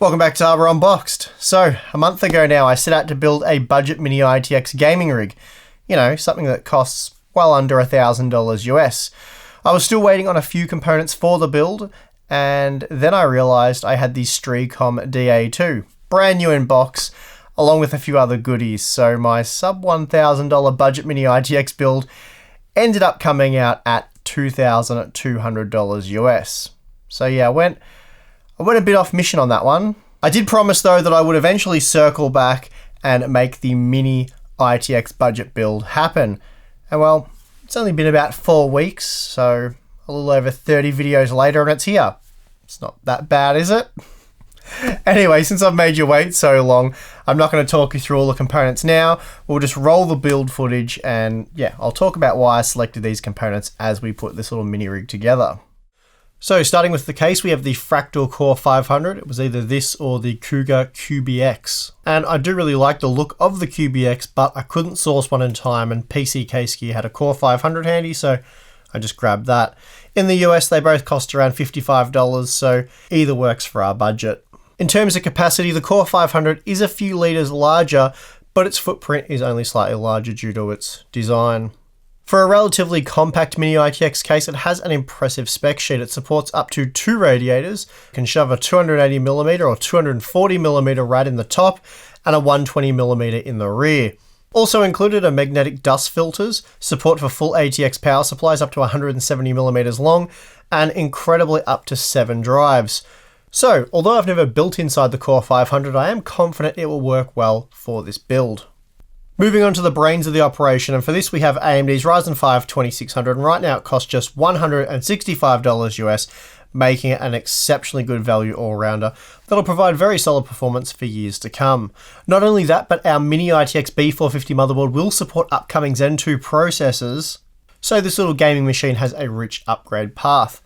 Welcome back to Unboxed. So, a month ago now, I set out to build a budget Mini-ITX gaming rig. You know, something that costs well under $1,000 US. I was still waiting on a few components for the build, and then I realized I had the Streacom DA2, brand new in box, along with a few other goodies. So my sub $1,000 budget Mini-ITX build ended up coming out at $2,200 US. So yeah, I went a bit off mission on that one. I did promise though that I would eventually circle back and make the Mini-ITX budget build happen. And well, it's only been about 4 weeks, so a little over 30 videos later and it's here. It's not that bad, is it? Anyway, since I've made you wait so long, I'm not going to talk you through all the components now. We'll just roll the build footage and yeah, I'll talk about why I selected these components as we put this little mini rig together. So starting with the case, we have the Fractal Core 500. It was either this or the Cougar QBX. And I do really like the look of the QBX, but I couldn't source one in time and PC Case Gear had a Core 500 handy, so I just grabbed that. In the US, they both cost around $55, so either works for our budget. In terms of capacity, the Core 500 is a few litres larger, but its footprint is only slightly larger due to its design. For a relatively compact Mini-ITX case, it has an impressive spec sheet. It supports up to 2 radiators, can shove a 280mm or 240mm rad in the top, and a 120mm in the rear. Also included are magnetic dust filters, support for full ATX power supplies up to 170mm long, and incredibly up to 7 drives. So, although I've never built inside the Core 500, I am confident it will work well for this build. Moving on to the brains of the operation, and for this we have AMD's Ryzen 5 2600, and right now it costs just $165 US, making it an exceptionally good value all-rounder that'll provide very solid performance for years to come. Not only that, but our Mini-ITX B450 motherboard will support upcoming Zen 2 processors, so this little gaming machine has a rich upgrade path.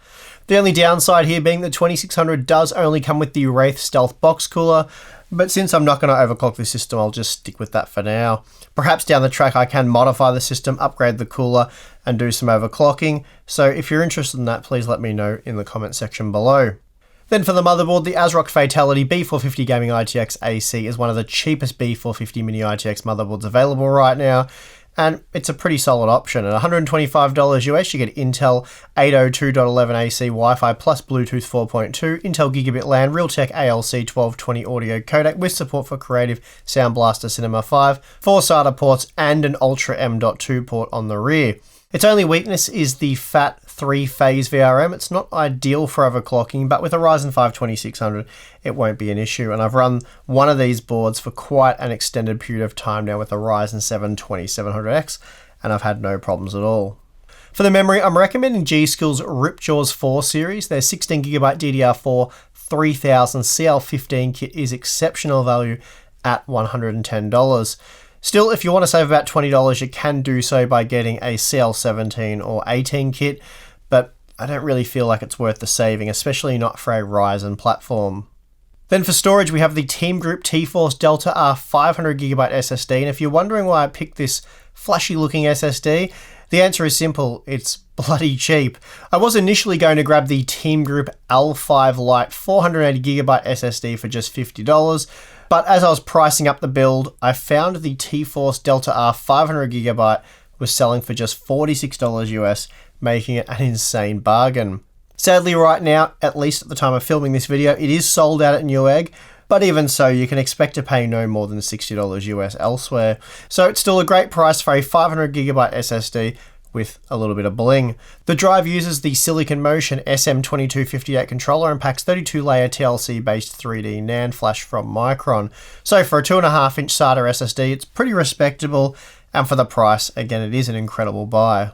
The only downside here being that 2600 does only come with the Wraith Stealth box cooler, but since I'm not going to overclock the system, I'll just stick with that for now. Perhaps down the track I can modify the system, upgrade the cooler, and do some overclocking, so if you're interested in that, please let me know in the comment section below. Then for the motherboard, the ASRock Fatality B450 Gaming ITX AC is one of the cheapest B450 Mini ITX motherboards available right now, and it's a pretty solid option. At $125 US, you get Intel 802.11ac Wi-Fi plus Bluetooth 4.2, Intel Gigabit LAN, Realtek ALC 1220 audio codec with support for Creative Sound Blaster Cinema 5, 4 SATA ports, and an Ultra M.2 port on the rear. Its only weakness is the fat 3-phase VRM. It's not ideal for overclocking, but with a Ryzen 5 2600, it won't be an issue. And I've run one of these boards for quite an extended period of time now with a Ryzen 7 2700X, and I've had no problems at all. For the memory, I'm recommending G-Skill's Ripjaws 4 series. Their 16GB DDR4 3000 CL15 kit is exceptional value at $110. Still, if you want to save about $20, you can do so by getting a CL17 or 18 kit, but I don't really feel like it's worth the saving, especially not for a Ryzen platform. Then for storage, we have the Team Group T-Force Delta R 500GB SSD, and if you're wondering why I picked this flashy looking SSD, the answer is simple: it's bloody cheap. I was initially going to grab the Team Group L5 Lite 480GB SSD for just $50, but as I was pricing up the build, I found the T-Force Delta R 500GB was selling for just $46 US, making it an insane bargain. Sadly right now, at least at the time of filming this video, it is sold out at Newegg, but even so, you can expect to pay no more than $60 US elsewhere. So it's still a great price for a 500GB SSD with a little bit of bling. The drive uses the Silicon Motion SM2258 controller and packs 32-layer TLC-based 3D NAND flash from Micron. So for a 2.5-inch SATA SSD, it's pretty respectable, and for the price, again, it is an incredible buy.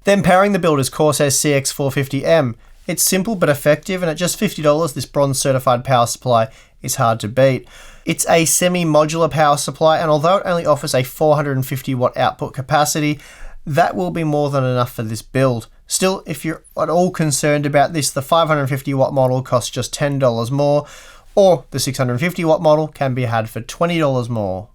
Then powering the build is Corsair's CX450M. It's simple but effective, and at just $50, this bronze certified power supply is hard to beat. It's a semi-modular power supply, and although it only offers a 450 watt output capacity, that will be more than enough for this build. Still, if you're at all concerned about this, the 550 watt model costs just $10 more, or the 650 watt model can be had for $20 more.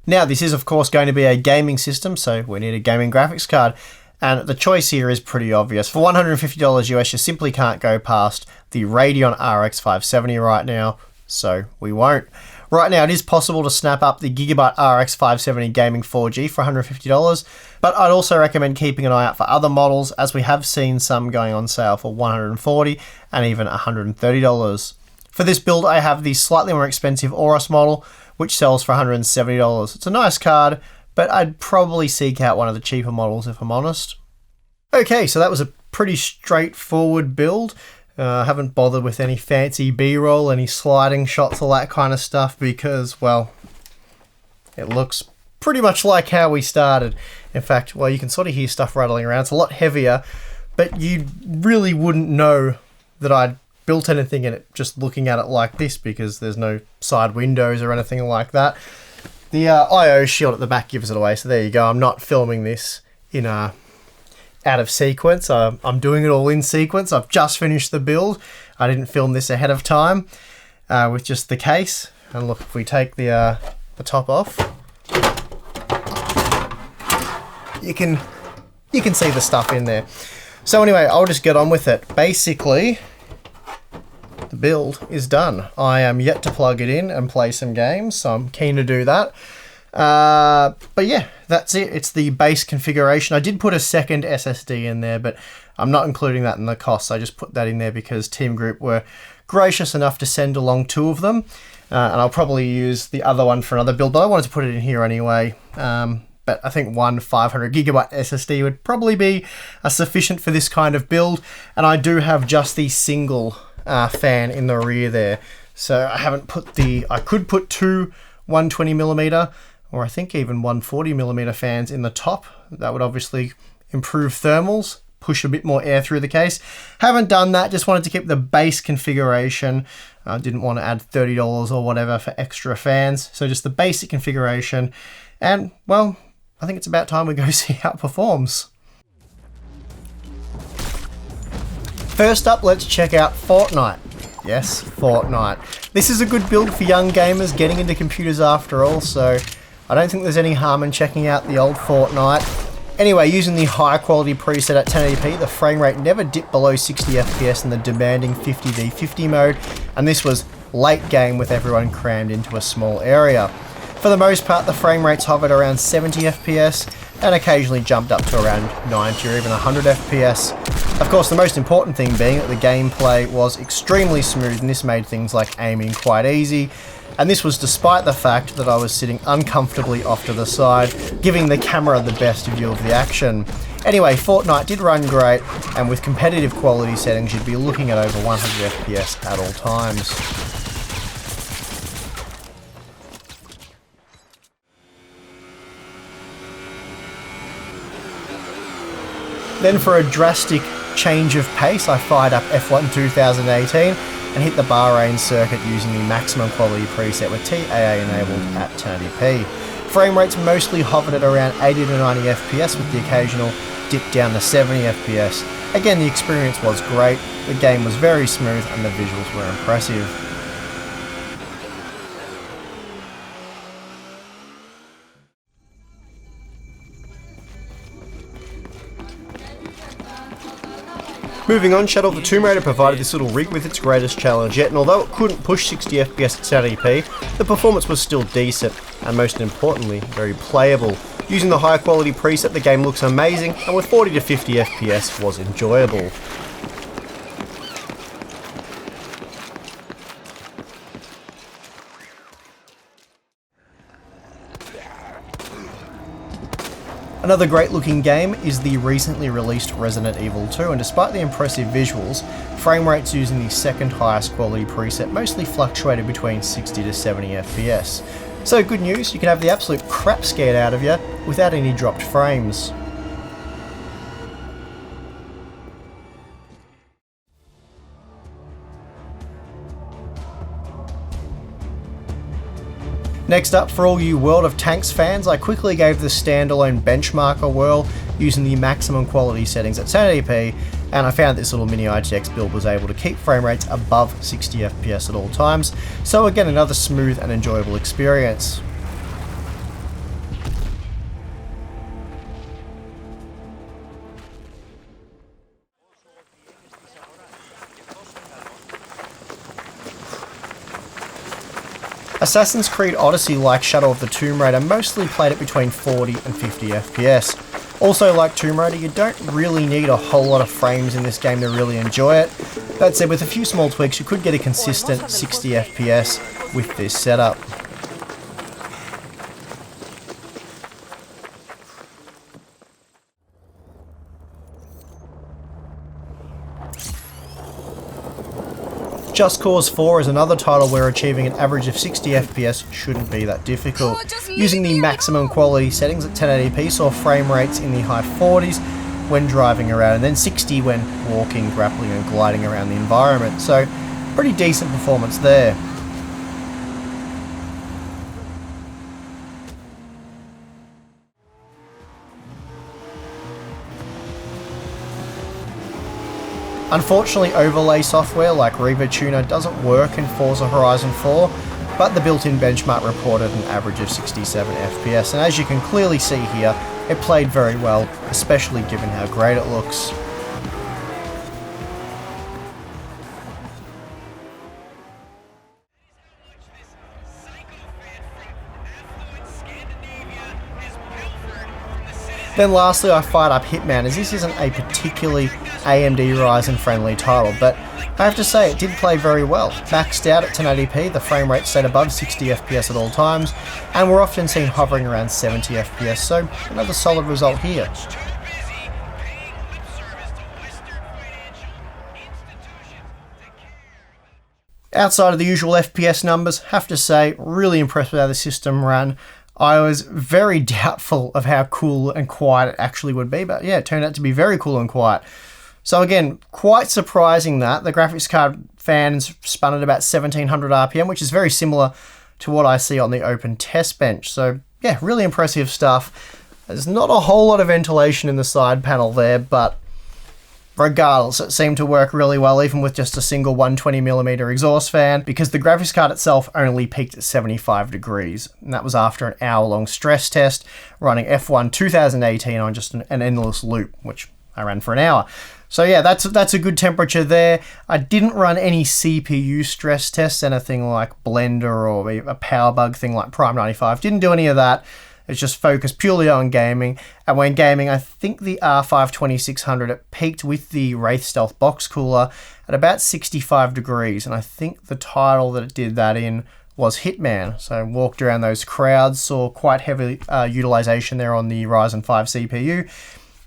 Now, this is of course going to be a gaming system, so we need a gaming graphics card. And the choice here is pretty obvious. For $150 US, you simply can't go past the Radeon RX 570 right now, So we won't. Right now, it is possible to snap up the Gigabyte RX 570 Gaming 4G for $150, but I'd also recommend keeping an eye out for other models, as we have seen some going on sale for $140 and even $130. For this build, I have the slightly more expensive Oros model, which sells for $170. It's a nice card, but I'd probably seek out one of the cheaper models if I'm honest. Okay, so that was a pretty straightforward build. I haven't bothered with any fancy B-roll, any sliding shots, all that kind of stuff, because, well, it looks pretty much like how we started. In fact, well, you can sort of hear stuff rattling around. It's a lot heavier, but you really wouldn't know that I'd built anything in it just looking at it like this, because there's no side windows or anything like that. The I/O shield at the back gives it away, so there you go. I'm not filming this in out of sequence. I'm doing it all in sequence. I've just finished the build. I didn't film this ahead of time with just the case. And look, if we take the top off, you can see the stuff in there. So anyway, I'll just get on with it. Basically, the build is done. I am yet to plug it in and play some games, so I'm keen to do that. But yeah, that's it. It's the base configuration. I did put a second SSD in there, but I'm not including that in the costs. I just put that in there because Team Group were gracious enough to send along 2 of them. And I'll probably use the other one for another build, but I wanted to put it in here anyway. But I think one 500 gigabyte SSD would probably be sufficient for this kind of build. And I do have just the single fan in the rear there. So I haven't put I could put 2 120mm, or I think even 140mm fans in the top. That would obviously improve thermals, push a bit more air through the case. Haven't done that, just wanted to keep the base configuration. I didn't want to add $30 or whatever for extra fans, so just the basic configuration. And, well, I think it's about time we go see how it performs. First up, let's check out Fortnite. Yes, Fortnite. This is a good build for young gamers getting into computers after all, so I don't think there's any harm in checking out the old Fortnite. Anyway, using the high quality preset at 1080p, the frame rate never dipped below 60 FPS in the demanding 50v50 mode, and this was late game with everyone crammed into a small area. For the most part, the frame rates hovered around 70 FPS and occasionally jumped up to around 90 or even 100 FPS. Of course, the most important thing being that the gameplay was extremely smooth, and this made things like aiming quite easy. And this was despite the fact that I was sitting uncomfortably off to the side, giving the camera the best view of the action. Anyway, Fortnite did run great, and with competitive quality settings, you'd be looking at over 100 FPS at all times. Then for a drastic change of pace, I fired up F1 2018 and hit the Bahrain circuit using the maximum quality preset with TAA enabled at 1080p. Frame rates mostly hovered at around 80 to 90 FPS with the occasional dip down to 70 FPS. Again, the experience was great, the game was very smooth and the visuals were impressive. Moving on, Shadow of the Tomb Raider provided this little rig with its greatest challenge yet, and although it couldn't push 60 FPS at 1080p, the performance was still decent, and most importantly, very playable. Using the high quality preset, the game looks amazing, and with 40 to 50 FPS was enjoyable. Another great looking game is the recently released Resident Evil 2, and despite the impressive visuals, frame rates using the second highest quality preset mostly fluctuated between 60 to 70 FPS. So good news, you can have the absolute crap scared out of you without any dropped frames. Next up, for all you World of Tanks fans, I quickly gave the standalone benchmark a whirl using the maximum quality settings at 1080p, and I found this little Mini-ITX build was able to keep frame rates above 60 FPS at all times, so again another smooth and enjoyable experience. Assassin's Creed Odyssey, like Shadow of the Tomb Raider, mostly played it between 40 and 50 FPS. Also, like Tomb Raider, you don't really need a whole lot of frames in this game to really enjoy it. That said, with a few small tweaks, you could get a consistent 60 FPS with this setup. Just Cause 4 is another title where achieving an average of 60 FPS shouldn't be that difficult. Using the maximum quality settings at 1080p saw frame rates in the high 40s when driving around, and then 60 when walking, grappling and gliding around the environment, so pretty decent performance there. Unfortunately, overlay software like Reaver Tuner doesn't work in Forza Horizon 4, but the built-in benchmark reported an average of 67 FPS, and as you can clearly see here, it played very well, especially given how great it looks. Then lastly, I fired up Hitman, as this isn't a particularly AMD Ryzen friendly title, but I have to say it did play very well. Maxed out at 1080p, the frame rate stayed above 60 FPS at all times, and we're often seen hovering around 70 FPS, so another solid result here. Outside of the usual FPS numbers, have to say, really impressed with how the system ran. I was very doubtful of how cool and quiet it actually would be, but yeah, it turned out to be very cool and quiet. So again, quite surprising that the graphics card fans spun at about 1700 RPM, which is very similar to what I see on the open test bench. So yeah, really impressive stuff. There's not a whole lot of ventilation in the side panel there, but regardless, it seemed to work really well, even with just a single 120mm exhaust fan, because the graphics card itself only peaked at 75 degrees. And that was after an hour-long stress test running F1 2018 on just an endless loop, which I ran for an hour. So yeah, that's a good temperature there. I didn't run any CPU stress tests, anything like Blender or a power bug thing like Prime 95. Didn't do any of that. It's just focused purely on gaming. And when gaming, I think the R5 2600, it peaked with the Wraith Stealth box cooler at about 65 degrees. And I think the title that it did that in was Hitman. So I walked around those crowds, saw quite heavy utilization there on the Ryzen 5 CPU.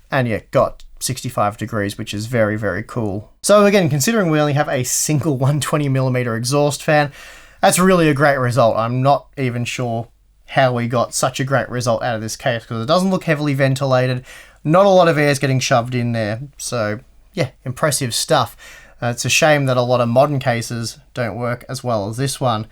And yeah, got 65 degrees, which is very, very cool. So again, considering we only have a single 120mm exhaust fan, that's really a great result. I'm not even sure how we got such a great result out of this case, because it doesn't look heavily ventilated, not a lot of air is getting shoved in there, so yeah, impressive stuff. It's a shame that a lot of modern cases don't work as well as this one.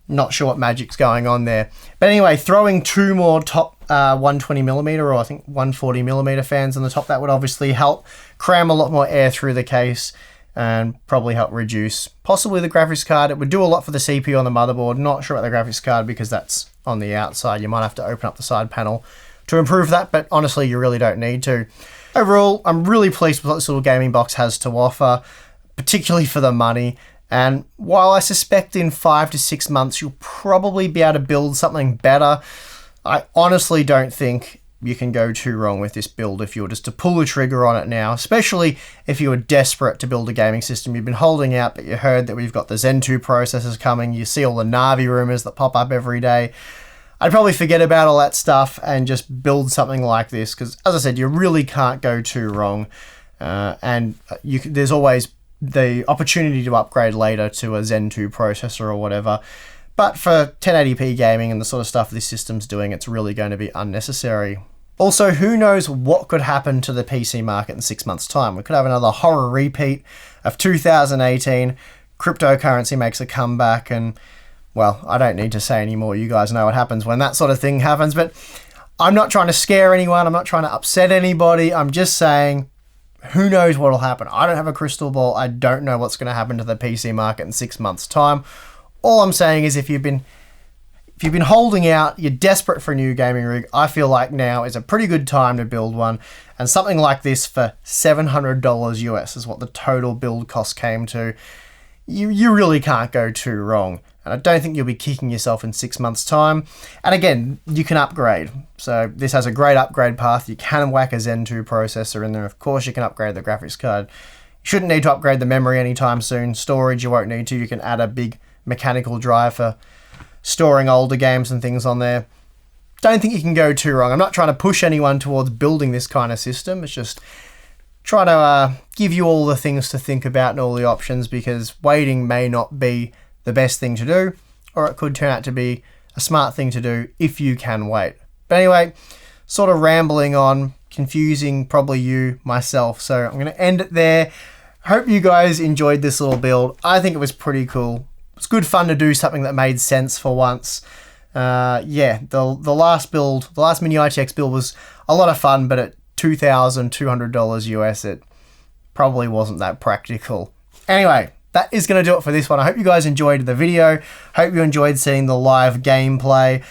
Not sure what magic's going on there. But anyway, throwing two more top 120mm or I think 140mm fans on the top, that would obviously help cram a lot more air through the case and probably help reduce possibly the graphics card. It would do a lot for the CPU on the motherboard. Not sure about the graphics card because that's on the outside. You might have to open up the side panel to improve that, but honestly, you really don't need to. Overall, I'm really pleased with what this little gaming box has to offer, particularly for the money. And while I suspect in 5 to 6 months you'll probably be able to build something better, I honestly don't think you can go too wrong with this build if you were just to pull the trigger on it now, especially if you were desperate to build a gaming system. You've been holding out, but you heard that we've got the Zen 2 processors coming. You see all the Navi rumors that pop up every day. I'd probably forget about all that stuff and just build something like this, because as I said, you really can't go too wrong. There's always the opportunity to upgrade later to a Zen 2 processor or whatever. But for 1080p gaming and the sort of stuff this system's doing, it's really going to be unnecessary. Also, who knows what could happen to the PC market in 6 months' time? We could have another horror repeat of 2018. Cryptocurrency makes a comeback, and, well, I don't need to say anymore. You guys know what happens when that sort of thing happens. But I'm not trying to scare anyone. I'm not trying to upset anybody. I'm just saying, who knows what'll happen? I don't have a crystal ball. I don't know what's going to happen to the PC market in 6 months' time. All I'm saying is if you've been holding out, you're desperate for a new gaming rig, I feel like now is a pretty good time to build one. And something like this for $700 US is what the total build cost came to. you really can't go too wrong. And I don't think you'll be kicking yourself in 6 months' time. And again, you can upgrade. So this has a great upgrade path. You can whack a Zen 2 processor in there. Of course, you can upgrade the graphics card. You shouldn't need to upgrade the memory anytime soon. Storage, you won't need to. You can add a big mechanical drive for storing older games and things on there. Don't think you can go too wrong. I'm not trying to push anyone towards building this kind of system. It's just try to give you all the things to think about and all the options, because waiting may not be the best thing to do, or it could turn out to be a smart thing to do if you can wait. But anyway, sort of rambling on, confusing probably you, myself, so I'm going to end it there. Hope you guys enjoyed this little build. I think it was pretty cool. It's good fun to do something that made sense for once. Yeah, the last build, the last Mini-ITX build was a lot of fun, but at $2,200 US, it probably wasn't that practical. Anyway, that is going to do it for this one. I hope you guys enjoyed the video. Hope you enjoyed seeing the live gameplay.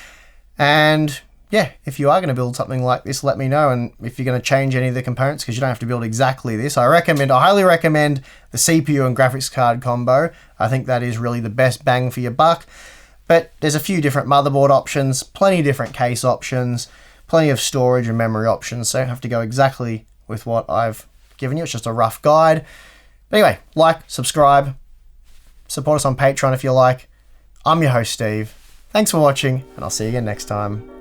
And yeah, if you are going to build something like this, let me know. And if you're going to change any of the components, because you don't have to build exactly this, I highly recommend the CPU and graphics card combo. I think that is really the best bang for your buck. But there's a few different motherboard options, plenty of different case options, plenty of storage and memory options. So you don't have to go exactly with what I've given you. It's just a rough guide. But anyway, like, subscribe, support us on Patreon if you like. I'm your host, Steve. Thanks for watching, and I'll see you again next time.